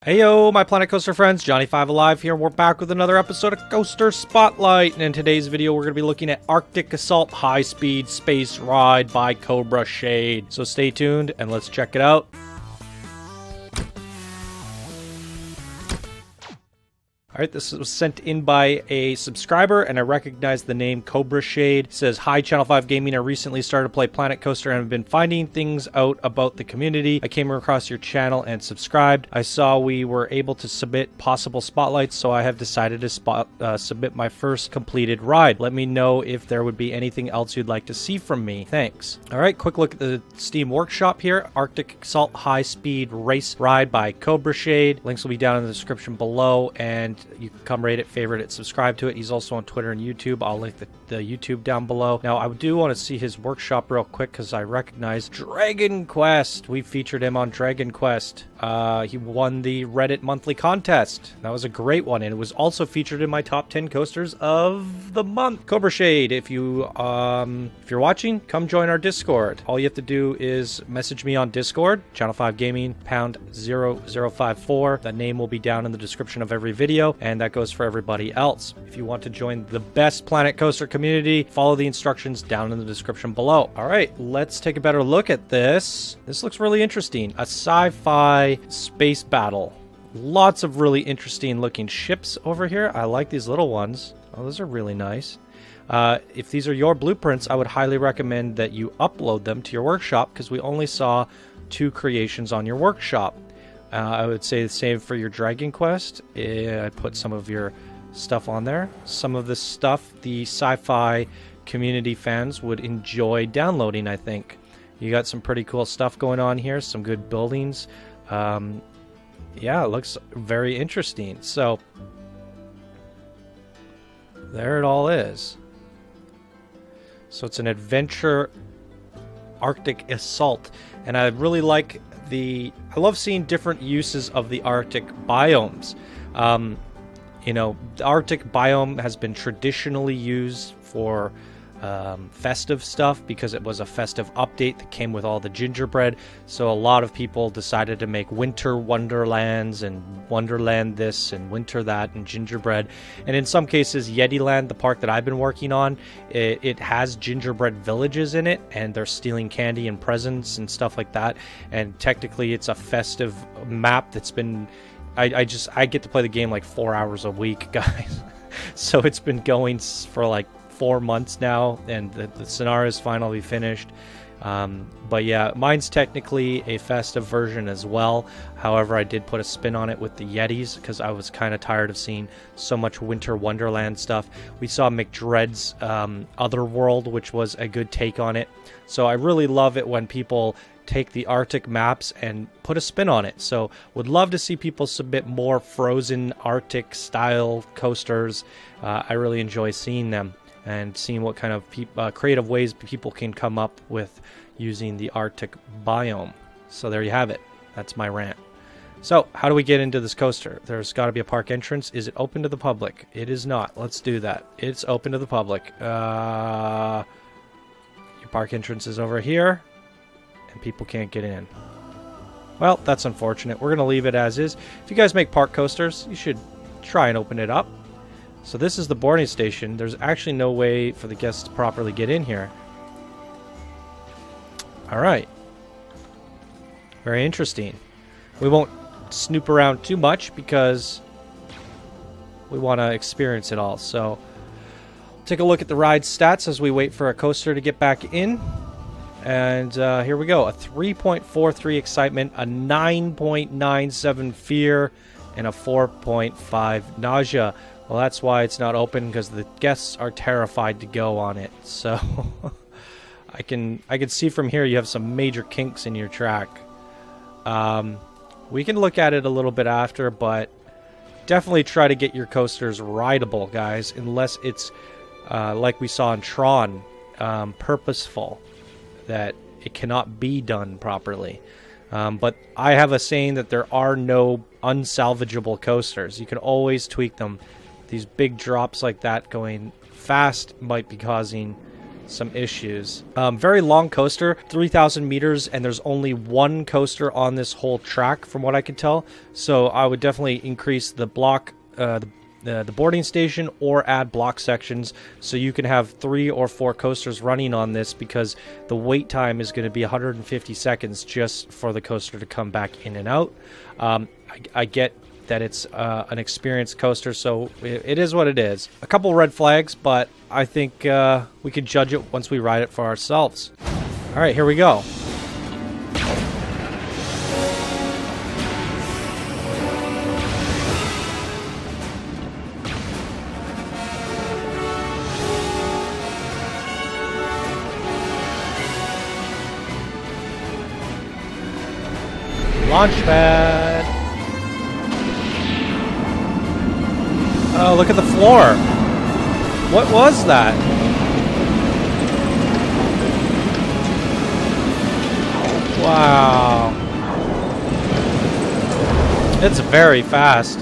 Heyo, my Planet Coaster friends, Johnny5 Alive here. We're back with another episode of Coaster Spotlight, and in today's video we're going to be looking at Arctic Assault High-Speed Space Ride by KOBRASHADE. So stay tuned and let's check it out. Alright, this was sent in by a subscriber, and I recognize the name KOBRASHADE. It says, "Hi, Channel 5 Gaming. I recently started to play Planet Coaster and have been finding things out about the community. I came across your channel and subscribed. I saw we were able to submit possible spotlights, so I have decided to submit my first completed ride. Let me know if there would be anything else you'd like to see from me. Thanks." Alright, quick look at the Steam Workshop here. Arctic Assault High Speed Race Ride by KOBRASHADE. Links will be down in the description below, and you can come rate it, favorite it, subscribe to it. He's also on Twitter and YouTube. I'll link the YouTube down below. Now, I do want to see his workshop real quick because I recognize Dragon Quest. We featured him on Dragon Quest. He won the Reddit monthly contest. That was a great one, and it was also featured in my top 10 coasters of the month. KOBRASHADE, if you're watching, come join our Discord. All you have to do is message me on Discord, Channel 5 Gaming, pound 0054. That name will be down in the description of every video, and that goes for everybody else. If you want to join the best Planet Coaster community, follow the instructions down in the description below. All right, let's take a better look at this. This looks really interesting. A sci-fi space battle. Lots of really interesting looking ships over here. I like these little ones. Oh, those are really nice. If these are your blueprints, I would highly recommend that you upload them to your workshop because we only saw 2 creations on your workshop. I would say the same for your Dragon Quest. I'd put some of your stuff on there. Some of this stuff the sci-fi community fans would enjoy downloading, I think. You got some pretty cool stuff going on here, some good buildings. Yeah, it looks very interesting. So, there it all is. So it's an adventure Arctic assault, and I really like I love seeing different uses of the Arctic biomes. You know, the Arctic biome has been traditionally used for festive stuff because it was a festive update that came with all the gingerbread. So a lot of people decided to make winter wonderlands and wonderland this and winter that and gingerbread. And in some cases, Yetiland, the park that I've been working on, it has gingerbread villages in it, and they're stealing candy and presents and stuff like that. And technically, it's a festive map that's been... I get to play the game like 4 hours a week, guys. So it's been going for like 4 months now, and the scenario is finally finished. But yeah, mine's technically a festive version as well. However, I did put a spin on it with the Yetis because I was kind of tired of seeing so much Winter Wonderland stuff. We saw McDread's Otherworld, which was a good take on it. So I really love it when people take the Arctic maps and put a spin on it. So would love to see people submit more frozen Arctic style coasters. I really enjoy seeing them and seeing what kind of creative ways people can come up with using the Arctic biome. So there you have it. That's my rant. So how do we get into this coaster? There's got to be a park entrance. Is it open to the public? It is not. Let's do that. It's open to the public. Your park entrance is over here, and people can't get in. Well, that's unfortunate. We're going to leave it as is. If you guys make park coasters, you should try and open it up. So this is the boarding station. There's actually no way for the guests to properly get in here. Alright. Very interesting. We won't snoop around too much because we want to experience it all. So, take a look at the ride stats as we wait for a coaster to get back in. And here we go. A 3.43 excitement, a 9.97 fear, and a 4.5 nausea. Well, that's why it's not open, because the guests are terrified to go on it. So I can see from here you have some major kinks in your track. We can look at it a little bit after, but definitely try to get your coasters rideable, guys, unless it's like we saw in Tron, purposeful, that it cannot be done properly. But I have a saying that there are no unsalvageable coasters. You can always tweak them. These big drops like that going fast might be causing some issues. Very long coaster, 3,000 meters, and there's only one coaster on this whole track from what I can tell. So I would definitely increase the block, the boarding station, or add block sections so you can have 3 or 4 coasters running on this, because the wait time is going to be 150 seconds just for the coaster to come back in and out. I get that it's an experienced coaster, so it is what it is. A couple red flags, but I think we can judge it once we ride it for ourselves. All right, here we go. Launchpad. Oh, look at the floor. What was that? Wow. It's very fast.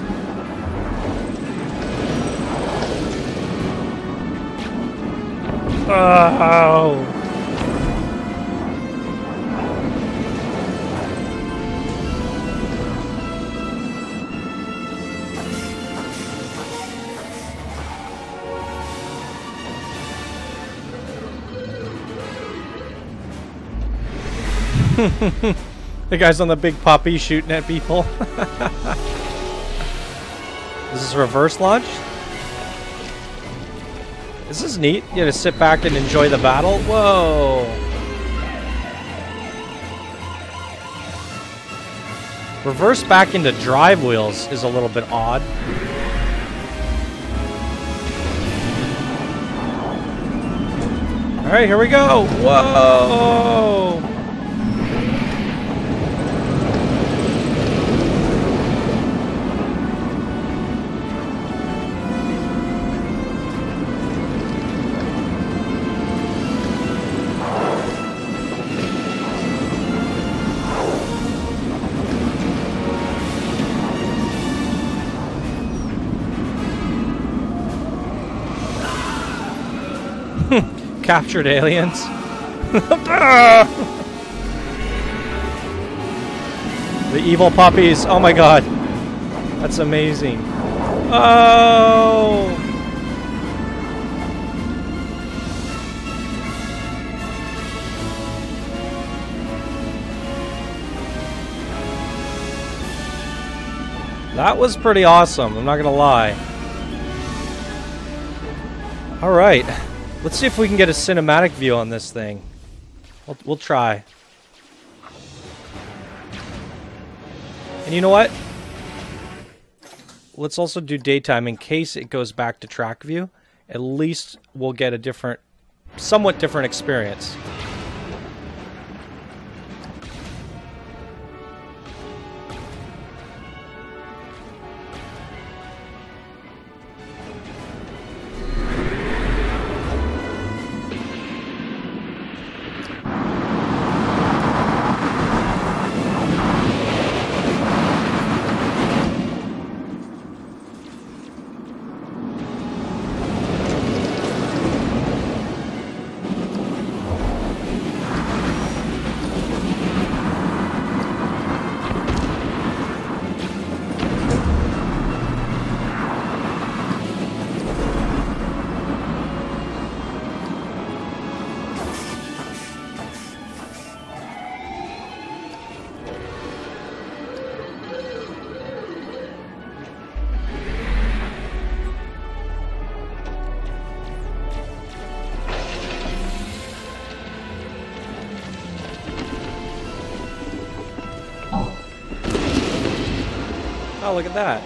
Oh. The guy's on the big puppy shooting at people. Is this reverse launch? This is neat. You just sit back and enjoy the battle. Whoa. Reverse back into drive wheels is a little bit odd. All right, here we go. Whoa. Captured aliens. The evil puppies. Oh my god. That's amazing. Oh. That was pretty awesome, I'm not gonna lie. Alright. Let's see if we can get a cinematic view on this thing. We'll try. And you know what? Let's also do daytime in case it goes back to track view. At least we'll get a different, somewhat different experience. Oh, look at that.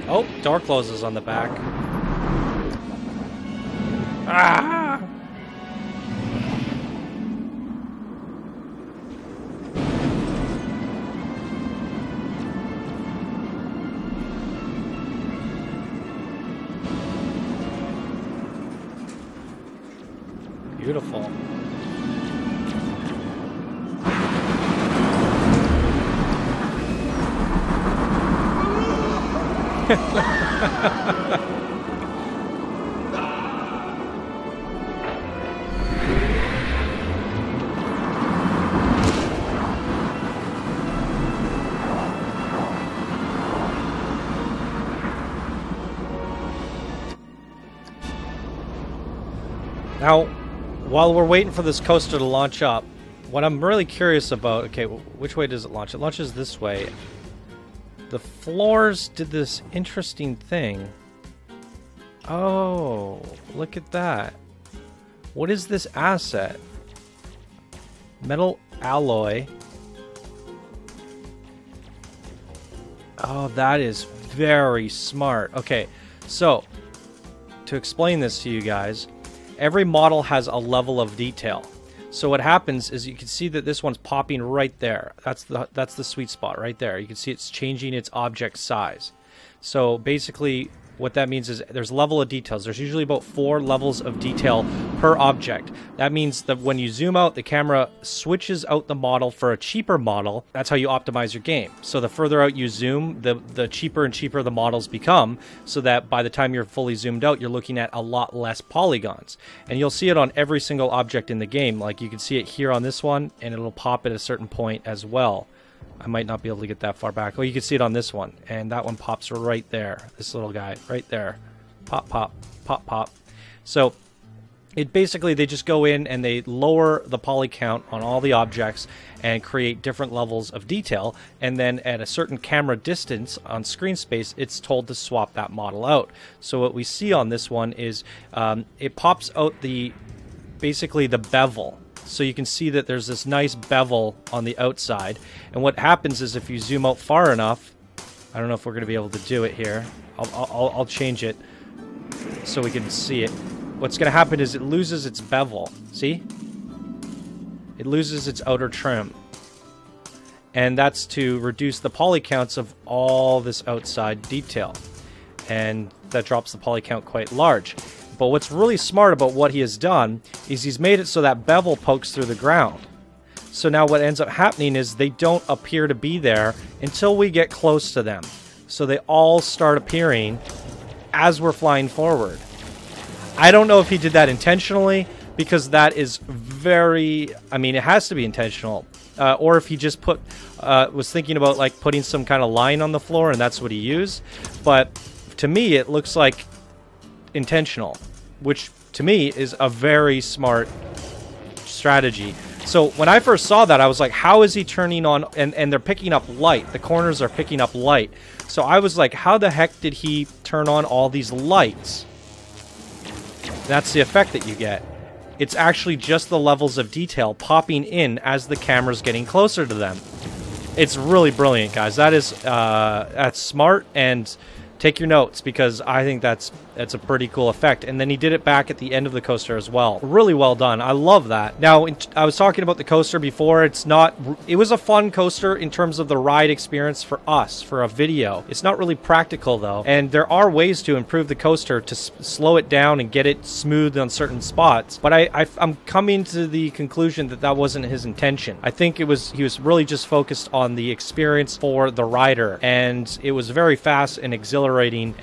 Oh, door closes on the back. Ah! Beautiful. Now, while we're waiting for this coaster to launch up, what I'm really curious about... Okay, which way does it launch? It launches this way. The floors did this interesting thing. Oh, look at that. What is this asset? Metal alloy. Oh, that is very smart. Okay, so, to explain this to you guys... Every model has a level of detail. So what happens is you can see that this one's popping right there. That's the sweet spot right there. You can see it's changing its object size. So basically what that means is there's a level of details. There's usually about 4 levels of detail per object. That means that when you zoom out, the camera switches out the model for a cheaper model. That's how you optimize your game. So the further out you zoom, the cheaper and cheaper the models become, so that by the time you're fully zoomed out, you're looking at a lot less polygons. And you'll see it on every single object in the game. Like you can see it here on this one, and it'll pop at a certain point as well. I might not be able to get that far back. Oh, you can see it on this one. And that one pops right there. This little guy right there. Pop, pop, pop, pop. So it basically, they just go in and they lower the poly count on all the objects and create different levels of detail. And then at a certain camera distance on screen space, it's told to swap that model out. So what we see on this one is it pops out basically the bevel. So you can see that there's this nice bevel on the outside. And what happens is if you zoom out far enough, I don't know if we're going to be able to do it here. I'll change it so we can see it. What's going to happen is it loses its bevel. See? It loses its outer trim. And that's to reduce the poly counts of all this outside detail. And that drops the poly count quite large. But what's really smart about what he has done is he's made it so that bevel pokes through the ground. So now what ends up happening is they don't appear to be there until we get close to them. So they all start appearing as we're flying forward. I don't know if he did that intentionally, because that is very... I mean, it has to be intentional. Or if he just was thinking about like putting some kind of line on the floor and that's what he used. But to me, it looks like intentional, which to me is a very smart strategy. So when I first saw that, I was like, how is he turning on? And they're picking up light. The corners are picking up light. So I was like, how the heck did he turn on all these lights? That's the effect that you get. It's actually just the levels of detail popping in as the camera's getting closer to them. It's really brilliant, guys. That's smart, and take your notes, because I think that's a pretty cool effect. And then he did it back at the end of the coaster as well. Really well done. I love that. Now, I was talking about the coaster before. It was a fun coaster in terms of the ride experience for us, for a video. It's not really practical, though. And there are ways to improve the coaster to slow it down and get it smooth on certain spots. But I'm coming to the conclusion that that wasn't his intention. I think he was really just focused on the experience for the rider. And it was very fast and exhilarating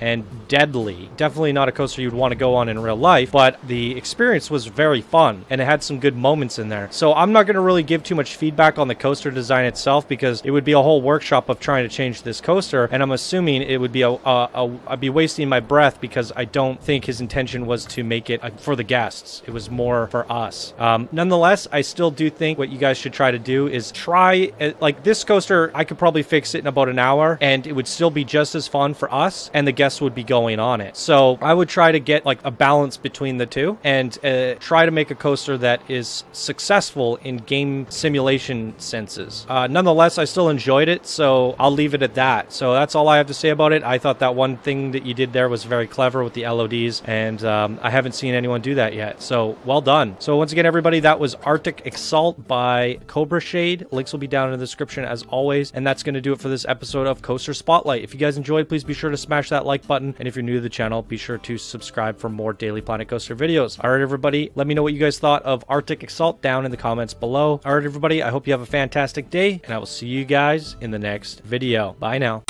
and deadly. Definitely not a coaster you'd want to go on in real life, but the experience was very fun and it had some good moments in there. So I'm not going to really give too much feedback on the coaster design itself, because it would be a whole workshop of trying to change this coaster, and I'm assuming it would be I'd be wasting my breath, because I don't think his intention was to make it for the guests. It was more for us. Nonetheless, I still do think what you guys should try to do is like this coaster, I could probably fix it in about an hour and it would still be just as fun for us, and the guests would be going on it. So I would try to get like a balance between the two, and try to make a coaster that is successful in game simulation senses. Nonetheless, I still enjoyed it, so I'll leave it at that. So that's all I have to say about it. I thought that one thing that you did there was very clever with the LODs, and I haven't seen anyone do that yet. So well done. So once again, everybody, that was Arctic Assault by KOBRASHADE. Links will be down in the description as always, and that's going to do it for this episode of Coaster Spotlight. If you guys enjoyed, please be sure to smash that like button, and if you're new to the channel, be sure to subscribe for more Daily Planet Coaster videos. Alright, everybody, let me know what you guys thought of Arctic Assault down in the comments below. Alright, everybody, I hope you have a fantastic day, and I will see you guys in the next video. Bye now.